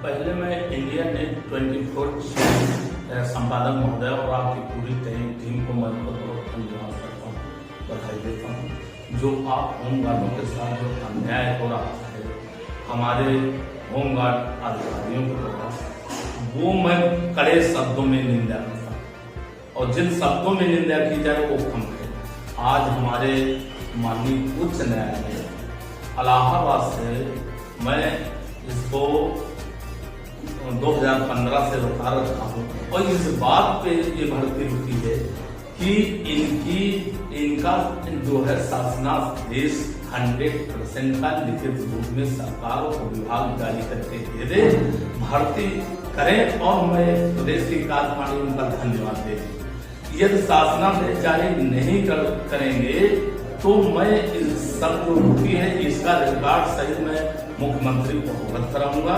पहले मैं India net 24 संपादक महोदय और आपकी पूरी टीम को मैं बहुत धन्यवाद करता हूँ, बधाई देता हूँ। जो आप होमगार्डों के साथ जो अन्याय हो रहा है हमारे होमगार्ड अधिकारियों के द्वारा, वो मैं कड़े शब्दों में निंदा करता हूँ और जिन शब्दों में निंदा की जाए वो कम है। आज हमारे माननीय उच्च न्यायालय इलाहाबाद से मैं इसको 2015 से रोका रखा हूँ और इस बात पे ये भर्ती रुकी है कि इनका जो है शासनादेश 100% का लिखित रूप में सरकार को विभाग जारी करके दे दे, भर्ती करें और मैं प्रदेश की कार्यकारिणी उनका धन्यवाद दे दूं। यदि शासनादेश जारी नहीं करेंगे तो मैं इस सब जो रुकी है इसका रिकॉर्ड सहित मैं मुख्यमंत्री को अवगत कराऊंगा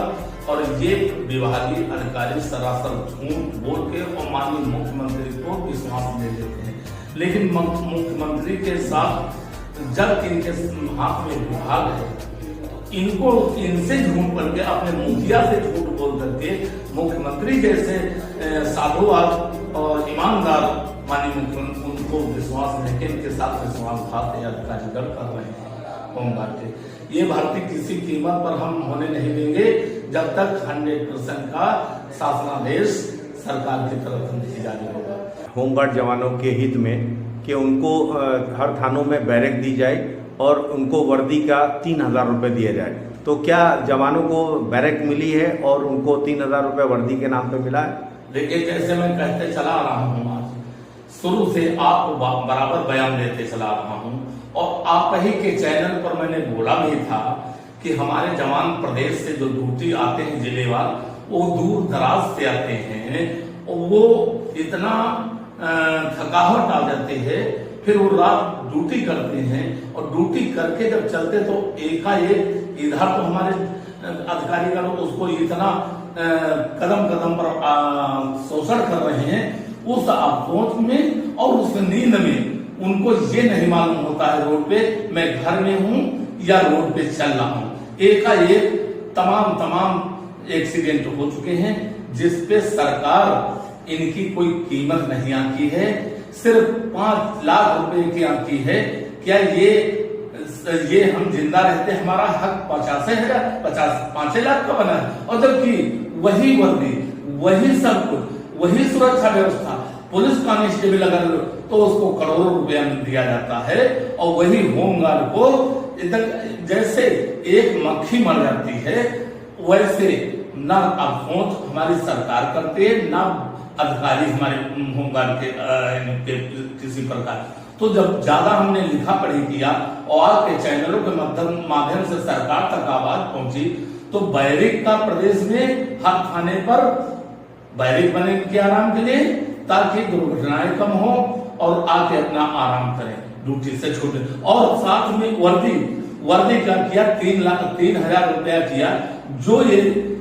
और ये विभागीय अधिकारी सरासर झूठ बोल के और माननीय मुख्यमंत्री को विश्वास ले लेते हैं। लेकिन मुख्यमंत्री के साथ जब इनके हाथ में विभाग है, इनको इनसे झूठ बोल के अपने मुखिया से झूठ बोल करके मुख्यमंत्री जैसे साधुवाद और ईमानदार माननीय मुख्यमंत्री उनको विश्वास नहीं के इनके साथ विश्वासघात अधिकारीगण कर रहे हैं होमगार्ड के। ये भर्ती किसी कीमत पर हम होने नहीं देंगे जब तक 100% का शासनादेश सरकार की तरफ से जारी होगा। होमगार्ड जवानों के हित में कि उनको हर थानों में बैरक दी जाए और उनको वर्दी का 3000 रुपये दिया जाए, तो क्या जवानों को बैरक मिली है और उनको 3000 रुपये वर्दी के नाम पे मिला है? देखिए, जैसे मैं कहते चला रहा हूँ, आज शुरू से आपको बराबर बयान देते चला रहा हूँ और आप ही के चैनल पर मैंने बोला भी था कि हमारे जवान प्रदेश से जो ड्यूटी आते हैं जिलेवार, वो दूर दराज से आते हैं और वो इतना थकावट आ जाती है, फिर वो रात ड्यूटी करते हैं और ड्यूटी करके जब चलते तो एकाएक इधर तो हमारे अधिकारीगण उसको इतना कदम कदम पर शोषण कर रहे हैं, उस अफसोस में और उस नींद में उनको ये नहीं मालूम होता है रोड पे मैं घर में हूँ या रोड पे चल रहा हूँ। एकाएक तमाम एक्सीडेंट हो चुके हैं जिसपे सरकार इनकी कोई कीमत नहीं आती है, सिर्फ 5 लाख रुपए की आती है। क्या ये हम जिंदा रहते हमारा हक 5 लाख का बना है और जबकि वही वर्दी, वही सब कुछ, वही सुरक्षा व्यवस्था, पुलिस कांस्टेबल अगर तो उसको करोड़ों रुपया दिया जाता है और वही होमगार्ड को जैसे एक मक्खी मर जाती है वैसे ना अफसोस हमारी सरकार करते है ना अधिकारी हमारे होमगार्ड के किसी प्रकार। तो जब ज्यादा हमने लिखा पढ़ी किया और आपके चैनलों के माध्यम से सरकार तक आवाज पहुंची तो बैरिक का प्रदेश में हर थाने पर बैरिक बने के आराम के लिए ताकि दुर्घटनाएं कम हो और आके अपना आराम करें, ड्यूटी से छूटे। और साथ में वर्दी का किया 3,000 रुपया किया, जो ये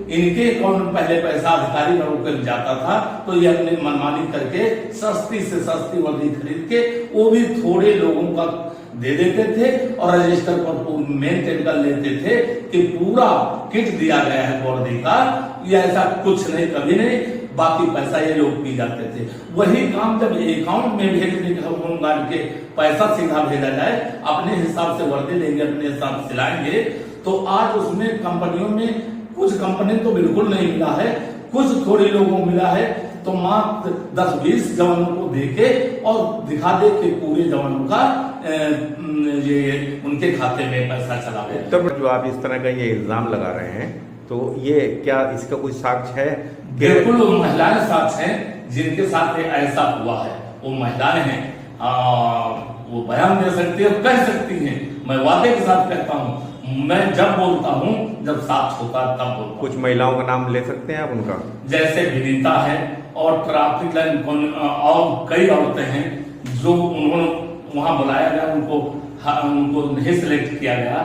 इनके अकाउंट में पहले पैसा अधिकारी को जाता था तो ये अपने मनमानी करके सस्ती से सस्ती वर्दी खरीद के वो भी थोड़े लोगों का दे देते थे और रजिस्टर पर मेंटेन कर लेते थे कि पूरा किट दिया गया है वर्दी का, ये ऐसा कुछ नहीं, कभी नहीं, बाकी पैसा ये लोग पी जाते थे। वही काम जब अकाउंट में भेजने के होमगार्ड के पैसा सीधा भेजा जाए, अपने हिसाब से वर्दी लेंगे, अपने हिसाब से सिलाएंगे, तो आज उसमें कंपनियों में कुछ कंपनी तो बिल्कुल नहीं मिला है, कुछ थोड़े लोगों को मिला है, तो मात्र 10-20 जवानों को देके और दिखा दे कि पूरे जवानों का ये उनके खाते में पैसा चला गया। तब जो आप इस तरह का ये इल्जाम लगा रहे हैं तो ये क्या इसका कोई साक्ष्य है? बिल्कुल वो महिलाएं साक्ष्य हैं जिनके साथ ऐसा हुआ है, वो महिलाएं हैं, वो बयान दे सकती है, कह सकती हैं। मैं वादे के साथ कहता हूँ, मैं जब बोलता हूँ जब साक्ष्य होता है तब बोलता। कुछ महिलाओं का नाम ले सकते हैं आप उनका? जैसे विनीता है और ट्रैफिक लाइन और कई औरतें हैं जो उन्होंने वहां बुलाया गया, उनको नहीं सिलेक्ट किया गया,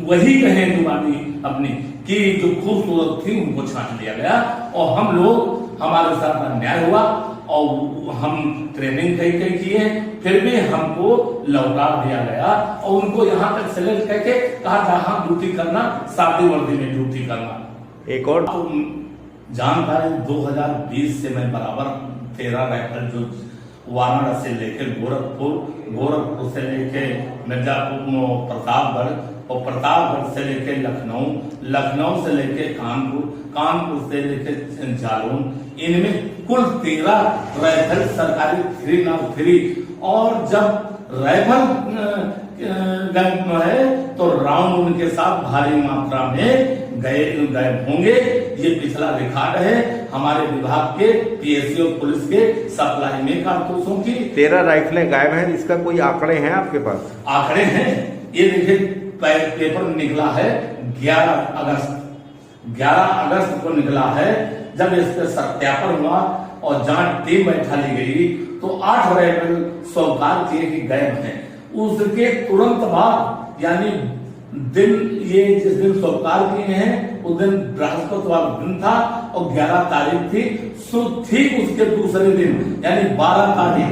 वही कहे जुबानी अपनी कि जो खूबसूरत थी उनको छांट लिया गया और हम लोग हमारे साथ अन्याय हुआ और हम ट्रेनिंग कई किए, फिर भी हमको लौटा दिया गया और उनको यहाँ तक सेलेक्ट करके कहा जहां ड्यूटी करना, सादी वर्दी में ड्यूटी करना। एक और जानकारी 2020 से मैं बराबर 13 राइफल जो वाराणसी से लेके गोरखपुर से लेके मिर्जापुर, प्रतापगढ़ और प्रतापगढ़ से लेके लखनऊ से लेके कानपुर से लेके जालौन, इनमें कुल 13 राइफल सरकारी 3 और जब राइफल है तो राउंड उनके साथ भारी मात्रा में गए होंगे। ये पिछला रिकॉर्ड है हमारे विभाग के पीएससी और पुलिस के सप्लाई में कारतूसों की। 13 राइफलें गायब हैं, इसका कोई आंकड़े हैं आपके पास? आंकड़े हैं, ये देखिए पेपर निकला है 11 अगस्त को निकला है। जब इस पर सत्यापन हुआ और जांच टीम बैठा ली गई तो 8 राइफल स्वीकार किए कि गायब हैं। उसके तुरंत बाद यानी दिन, ये जिस दिन स्वीकार किए हैं उस दिन बृहस्पतिवार दिन था और 11 तारीख थी। ठीक उसके दूसरे दिन यानी 12 तारीख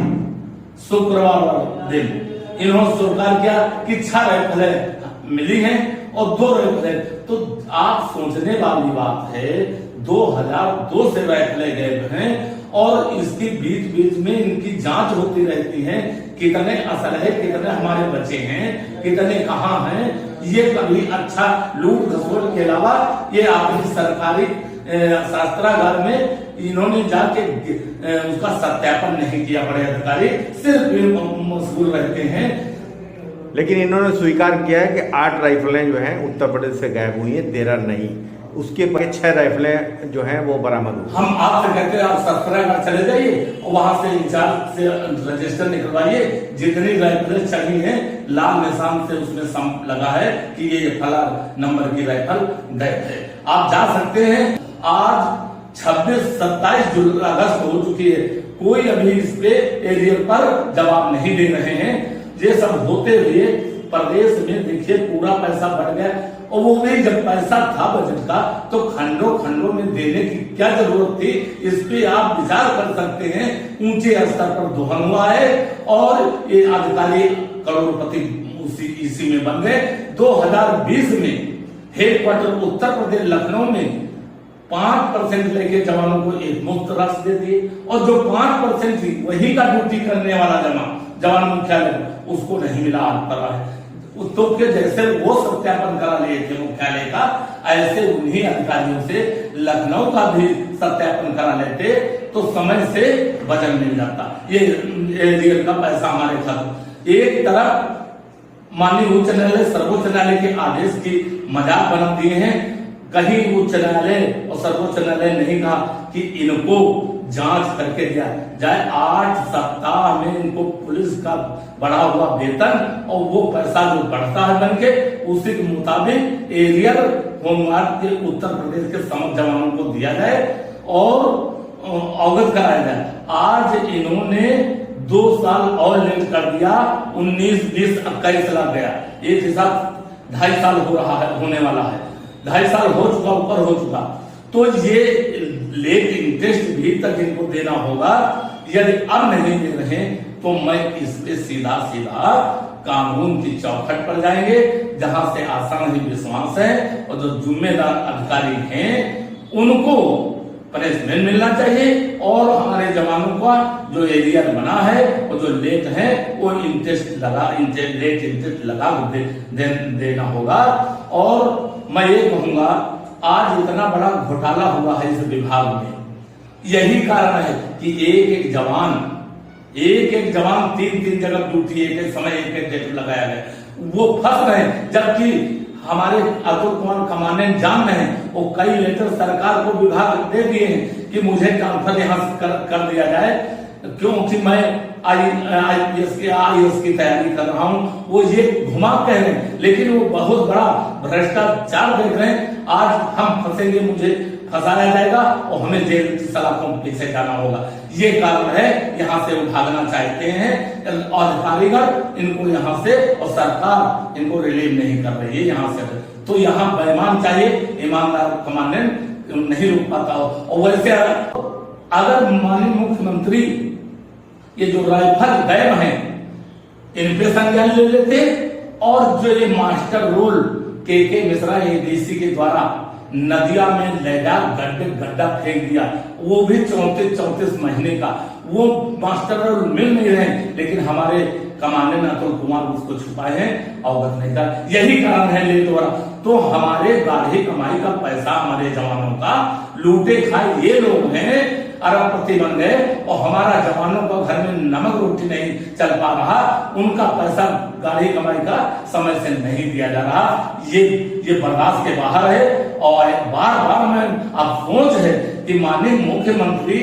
शुक्रवार दिन इन्होंने स्वीकार किया कि 6 राइफलें मिली हैं और 2 राइफलें। तो आप सोचने वाली बात है 2002 से राइफलें गायब हैं और इसकी बीच में इनकी जांच होती रहती है, कितने असल है, कितने हमारे बचे हैं, कितने कहाँ हैं। ये कभी अच्छा लूट खसोट के अलावा ये आपकी सरकारी शास्त्रागार में इन्होंने जाके उसका सत्यापन नहीं किया। बड़े अधिकारी सिर्फ मशगूल रहते हैं। लेकिन इन्होंने स्वीकार किया है कि 8 राइफलें जो हैं उत्तर प्रदेश से गायब हुई हैं, 13 नहीं। उसके पहले 6 राइफलें जो हैं वो बरामद हुई। हम आपसे कहते हैं आप शास्त्रागार चले जाइए और वहां से इंचार्ज से रजिस्टर निकलवाइए। जितनी राइफलें चली हैं लाल निशान से उसमें सम लगा है कि ये फला नंबर की राइफल गायब है। आप जा सकते हैं। आज 26-27 अगस्त हो चुकी है, कोई अभी इस पे एरियल पर जवाब नहीं दे रहे हैं। ये सब होते हुए प्रदेश में देखिए पूरा पैसा बढ़ गया और वो भी जब पैसा था बजट का तो खंडों में देने की क्या जरूरत थी, इस पे आप विचार कर सकते हैं। ऊंचे स्तर पर दोहन हुआ है और ये अधिकारी करोड़पति इसी में बन गए। 2020 में हेडक्वार्टर उत्तर प्रदेश लखनऊ में 5% लेके जवानों को एक मुफ्त राशि दे दिए और जो 5% थी वही का ड्यूटी करने वाला जवान मुख्यालय उसको नहीं मिला। आज पर है तो के जैसे वो सत्यापन करा लिए थे मुख्यालय का, ऐसे उन्हीं अधिकारियों से लखनऊ का भी सत्यापन करा लेते तो समय से वजन मिल जाता। ये एरियल का पैसा हमारे खत्म। एक तरफ माननीय उच्च न्यायालय सर्वोच्च न्यायालय के आदेश की मजाक बना दिए हैं। कहीं उच्च न्यायालय और सर्वोच्च न्यायालय नहीं कहा कि इनको जांच करके दिया जाए। 8 सप्ताह में इनको पुलिस का बढ़ा हुआ वेतन और वो पैसा जो बढ़ता है बन के उसी के मुताबिक एरियल होमगार्ड के उत्तर प्रदेश के समस्त जवानों को दिया जाए और अवगत कराया जाए। आज इन्होंने 2 साल और लेट कर दिया। 19, 20, 21 लग गया। एक हिसाब 2.5 साल हो रहा है, होने वाला है। 2.5 साल हो चुका, ऊपर हो चुका। तो ये लेट इंटरेस्ट भी तक इनको देना होगा। यदि अब नहीं दे रहे तो मैं इस पे सीधा कानून की चौखट पर जाएंगे, जहां से आसान ही विश्वास है और जो जिम्मेदार अधिकारी हैं उनको पनिशमेंट मिलना चाहिए और हमारे जवानों का जो एरिया बना है और जो लेट है वो लेट इंटरेस्ट लगा देना होगा। और मैं ये कहूंगा आज इतना बड़ा घोटाला हुआ है इस विभाग में, यही कारण है कि एक जवान 3 जगह ड्यूटी एक समय एक डेट लगाया गया, वो फंस रहे। जबकि हमारे अतुल कुमार कमांडेंट जान रहे हैं, वो कई लेटर सरकार को विभाग दे दिए हैं कि मुझे ट्रांसफर यहाँ कर दिया जाए, क्योंकि मैं IAS की तैयारी कर रहा हूँ। वो ये घुमा कह रहे हैं, लेकिन वो बहुत बड़ा भ्रष्टाचार देख रहे हैं। आज हम फंसेंगे, मुझे फंसाया जाएगा और हमें जेल की सलाखों के पीछे जाना होगा। ये कारण है यहाँ से वो भागना चाहते हैं अधिकारीगण इनको यहाँ से, और सरकार इनको रिलीव नहीं कर रही है यहाँ से। तो यहाँ बेईमान चाहिए, ईमानदार कमांडेंट नहीं रुक पाता हो। और वैसे अगर माननीय मुख्यमंत्री ये जो राइफल गायब हैं इन पे संज्ञान ले लेते और जो ये मास्टर रोल के मिश्रा ADC के द्वारा नदिया में ले जा गड्ढा फेंक दिया, वो भी 34 महीने का। वो मास्टर रोल मिल नहीं रहे, लेकिन हमारे कमांडेंट अतुल कुमार उसको छुपाए हैं, अवगत नहीं था। यही कारण है लेट हो रहा। तो हमारे गाढ़ी कमाई का पैसा हमारे जवानों का लूटे खाए ये लोग हैं, अरबपति बन गए, और हमारा जवानों को घर में नमक रोटी नहीं चल पा रहा, उनका पैसा गाढ़ी कमाई का समय से नहीं दिया जा रहा। ये बर्दाश्त के बाहर है। और बार बार मैं अफसोस है कि माननीय मुख्यमंत्री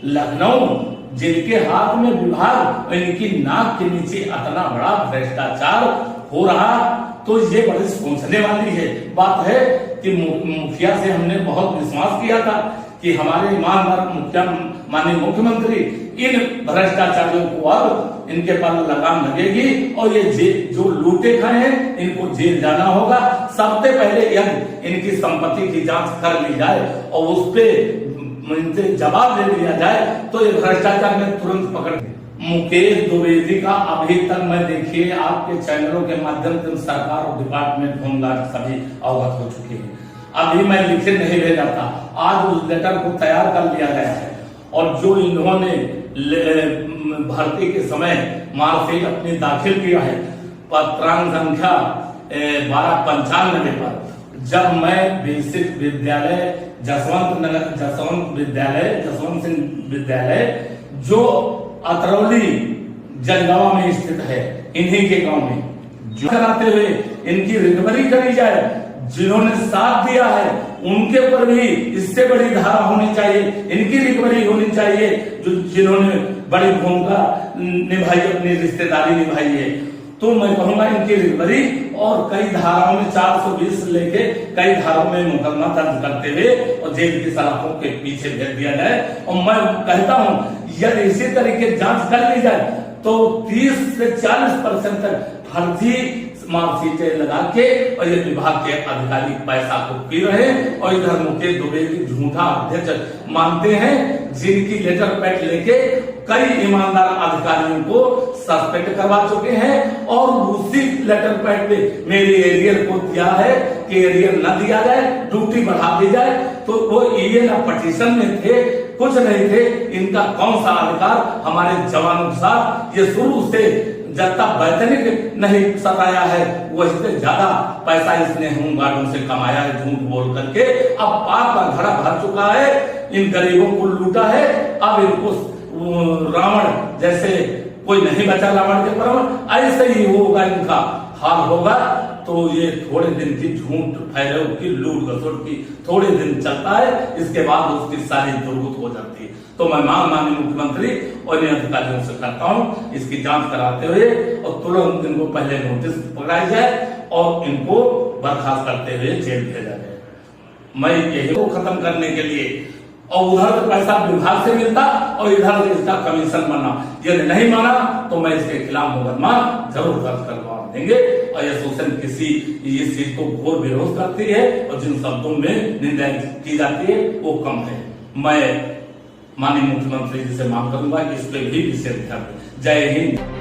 लखनऊ, जिनके हाथ में विभाग, इनकी नाक के नीचे इतना बड़ा भ्रष्टाचार हो रहा, तो ये बड़ी सोचने वाली है बात है कि मुखिया से हमने बहुत विश्वास किया था कि हमारे माननीय मुख्यमंत्री इन भ्रष्टाचारियों को अब इनके पर लगाम लगेगी, और ये जो लूटे खाए हैं इनको जेल जाना होगा। सबसे पहले यदि इनकी संपत्ति की जांच कर ली जाए और उस पे इनसे जवाब दे दिया जाए, तो ये भ्रष्टाचार में तुरंत पकड़। मुकेश द्विवेदी का अभी तक मैं देखिए आपके चैनलों के माध्यम से सरकार और डिपार्टमेंट होमगार्ड सभी अवगत हो चुके हैं। अभी मैं लिखे नहीं भेजा था, आज उस लेटर को तैयार कर लिया गया है। और जो इन्होंने भर्ती के समय मार्कशीट अपनी दाखिल किया है पत्रांक संख्या 1295 पर, जब मैं बेसिक विद्यालय जसवंत सिंह विद्यालय जो अतरौली जनगांव में स्थित है, इन्हीं के गांव में जो कराते हुए इनकी रिकवरी करी जाए। जिन्होंने साथ दिया है उनके ऊपर भी इससे बड़ी धारा होनी चाहिए, इनकी रिकवरी होनी चाहिए। जिन्होंने बड़ी भूमिका निभाई, अपनी रिश्तेदारी निभाई है, तो मैं कहूंगा इनकी रिकवरी, और कई धाराओं में 420 लेके कई धाराओं में मुकदमा दर्ज करते हुए और जेल की सलाखों के पीछे भेज दिया जाए। और मैं कहता हूं यदि इसी तरीके जांच कर ली जाए तो 30 से 40% तक फर्जी मार्कशीटें लगा के और ये विभाग के अधिकारी पैसा को पी रहे, और इधर मुकेश द्विवेदी झूठा अध्यक्ष मानते हैं, जिनकी लेटर पैड लेके कई ईमानदार अधिकारियों को सस्पेंड करवा चुके हैं, और उसी लेटर पैड पे मेरे एरियर को दिया है कि एरियर न दिया जाए, ड्यूटी बढ़ा दी जाए। तो वो ये ना पटिशन में थे, कुछ नहीं थे, इनका कौन सा अधिकार हमारे जवानों के साथ। ये शुरू से जब तक वैतनिक नहीं सताया है, वही से ज्यादा पैसा इसने होमगार्डों से कमाया है झूठ बोल करके। अब पाप का घड़ा भर चुका है, इन गरीबों को लूटा है। अब इनको रावण जैसे कोई नहीं बचा रावण के परम, ऐसे ही होगा इनका हाल होगा। तो ये थोड़े दिन की झूठ फैलाव की लूट घसोट की थोड़े दिन चलता है, इसके बाद उसकी सारी दुर्गत हो जाती है। तो मैं माननीय मुख्यमंत्री और इन अधिकारियों से करता हूं इसकी जांच कराते हुए, और तुरंत इनको पहले नोटिस पकड़ाई जाए और इनको बर्खास्त करते हुए जेल भेजा जाए। मैं यही को खत्म करने के लिए, और उधर पैसा विभाग से मिलता और इधर इसका कमीशन बना, यदि नहीं माना तो मैं इसके खिलाफ मुकदमा जरूर दर्ज करवा देंगे। और ये शोषण इस चीज को घोर विरोध करती है, और जिन शब्दों में निंदा की जाती है वो कम है। मैं माननीय मुख्यमंत्री जी से मांग करूंगा कि इस पे भी विशेष ध्यान दें। जय हिंद।